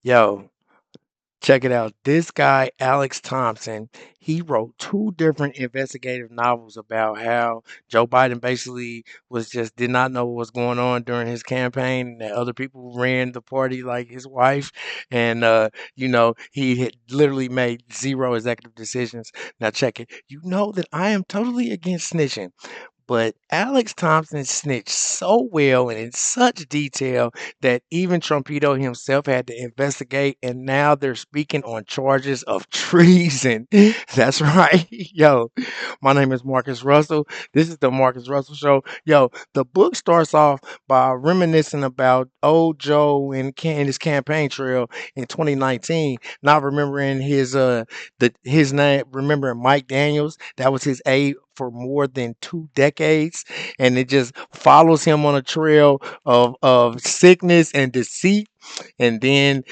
Yo, check it out. This guy, Alex Thompson, he wrote two different investigative novels about how Joe Biden basically was just did not know what was going on during his campaign, and that other people ran the party like his wife. And, he had literally made zero executive decisions. Now, check it. You know that I am totally against snitching. But Alex Thompson snitched so well and in such detail that even Trumpito himself had to investigate, and now they're speaking on charges of treason. That's right. Yo, my name is Marcus Russell. This is the Marcus Russell Show. Yo, the book starts off by reminiscing about old Joe and his campaign trail in 2019, not remembering his name, remembering Mike Daniels. That was his aide for more than 2 decades, and it just follows him on a trail of sickness and deceit. And then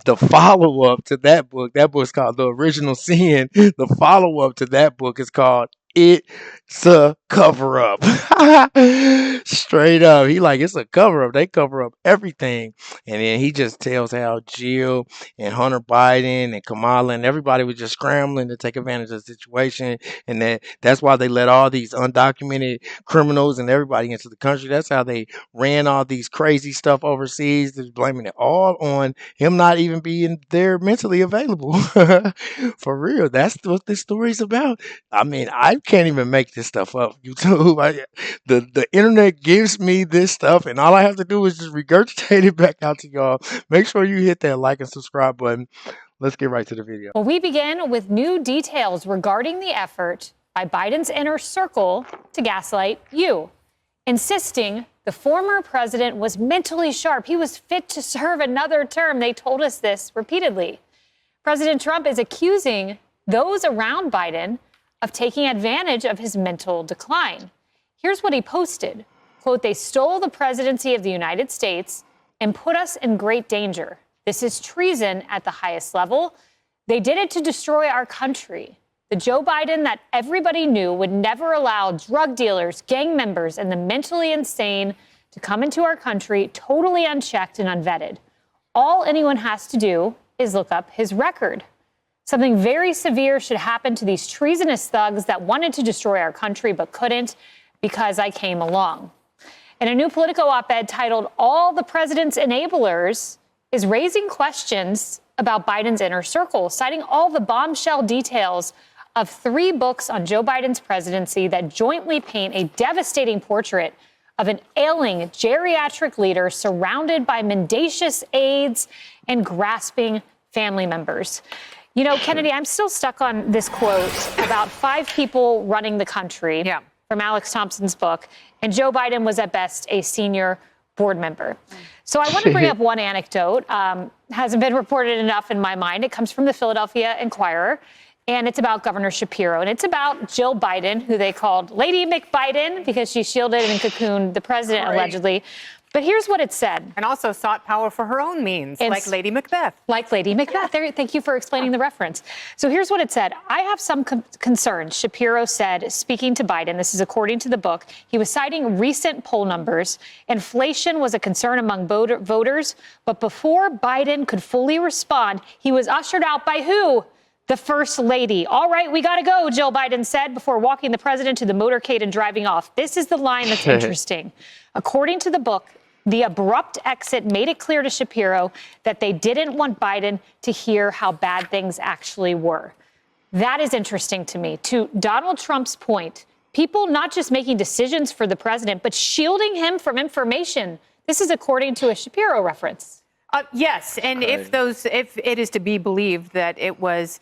the follow up to that book's called The Original Sin. The follow up to that book is called It's a Cover Up. Straight up. He like it's a cover up. They cover up everything. And then he just tells how Jill and Hunter Biden and Kamala and everybody was just scrambling to take advantage of the situation. And that's why they let all these undocumented criminals and everybody into the country. That's how they ran all these crazy stuff overseas. They're blaming it all on him not even being there mentally available. For real, that's what this story's about. I mean, I can't even make this stuff up. YouTube, the internet gives me this stuff, and all I have to do is just regurgitate it back out to y'all. Make sure you hit that like and subscribe button. Let's get right to the video. Well, we begin with new details regarding the effort by Biden's inner circle to gaslight you, insisting the former president was mentally sharp. He was fit to serve another term. They told us this repeatedly. President Trump is accusing those around Biden of taking advantage of his mental decline. Here's what he posted. Quote, "They stole the presidency of the United States and put us in great danger. This is treason at the highest level. They did it to destroy our country. The Joe Biden that everybody knew would never allow drug dealers, gang members, and the mentally insane to come into our country totally unchecked and unvetted. All anyone has to do is look up his record. Something very severe should happen to these treasonous thugs that wanted to destroy our country but couldn't because I came along." And a new Politico op-ed titled "All the President's Enablers" is raising questions about Biden's inner circle, citing all the bombshell details of 3 books on Joe Biden's presidency that jointly paint a devastating portrait of an ailing geriatric leader surrounded by mendacious aides and grasping family members. You know, Kennedy, I'm still stuck on this quote about 5 people running the country from Alex Thompson's book, and Joe Biden was at best a senior board member. So I want to bring up one anecdote. Hasn't been reported enough in my mind. It comes from the Philadelphia Inquirer, and it's about Governor Shapiro. And it's about Jill Biden, who they called Lady McBiden because she shielded and cocooned the president, allegedly. But here's what it said. And also sought power for her own means, like Lady Macbeth. Like Lady Macbeth. There, thank you for explaining the reference. So here's what it said. "I have some concerns," Shapiro said, speaking to Biden. This is according to the book. He was citing recent poll numbers. Inflation was a concern among voters. But before Biden could fully respond, he was ushered out by who? The First Lady. "All right, we got to go," Jill Biden said before walking the president to the motorcade and driving off. This is the line that's interesting. According to the book, the abrupt exit made it clear to Shapiro that they didn't want Biden to hear how bad things actually were. That is interesting to me. To Donald Trump's point, people not just making decisions for the president, but shielding him from information. This is according to a Shapiro reference. Yes, and if it is to be believed that it was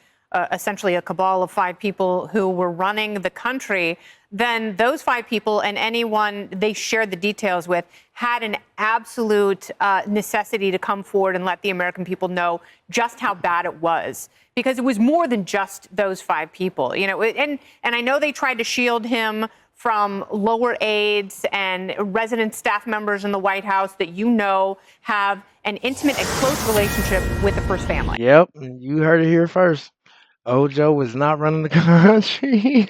essentially a cabal of 5 people who were running the country, then those 5 people and anyone they shared the details with had an absolute necessity to come forward and let the American people know just how bad it was, because it was more than just those 5 people. You know, and I know they tried to shield him from lower aides and resident staff members in the White House that have an intimate and close relationship with the first family. Yep, you heard it here first. Old Joe was not running the country.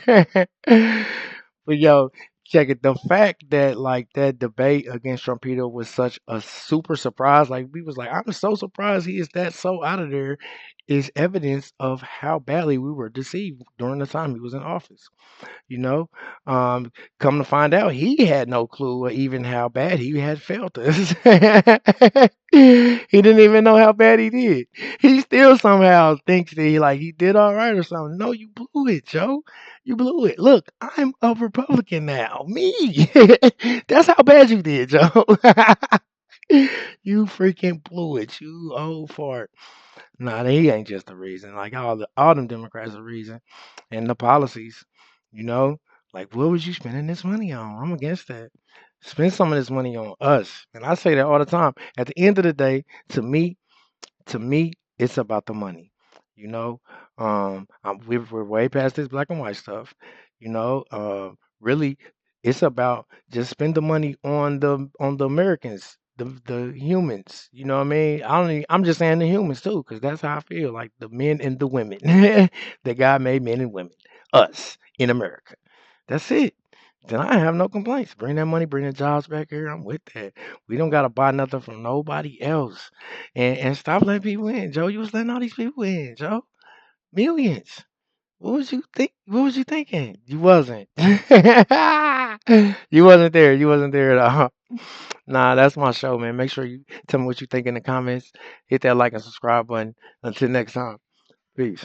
But yo, check it. The fact that like that debate against Trumpito was such a super surprise, like we was like, I'm so surprised he is that so out of there, is evidence of how badly we were deceived during the time he was in office. You know, um, come to find out, he had no clue or even how bad he had felt us. He didn't even know how bad he did. He still somehow thinks that he did all right or something. No, you blew it, Joe. You blew it. Look, I'm a Republican now. Me. That's how bad you did, Joe. You freaking blew it. You old fart. Nah, he ain't just the reason. Like all them Democrats are the reason, and the policies. You know, like what was you spending this money on? I'm against that. Spend some of this money on us, and I say that all the time. At the end of the day, to me, it's about the money. You know, we're way past this black and white stuff. You know, really, it's about just spend the money on the Americans, the humans. You know what I mean? I don't. I'm just saying the humans too, because that's how I feel. Like the men and the women. The God made men and women, us in America. That's it. Then I have no complaints. Bring that money, bring the jobs back here. I'm with that. We don't gotta buy nothing from nobody else. And stop letting people in, Joe. You was letting all these people in, Joe. Millions. What was you think? What was you thinking? You wasn't. You wasn't there. You wasn't there at all. Nah, that's my show, man. Make sure you tell me what you think in the comments. Hit that like and subscribe button. Until next time. Peace.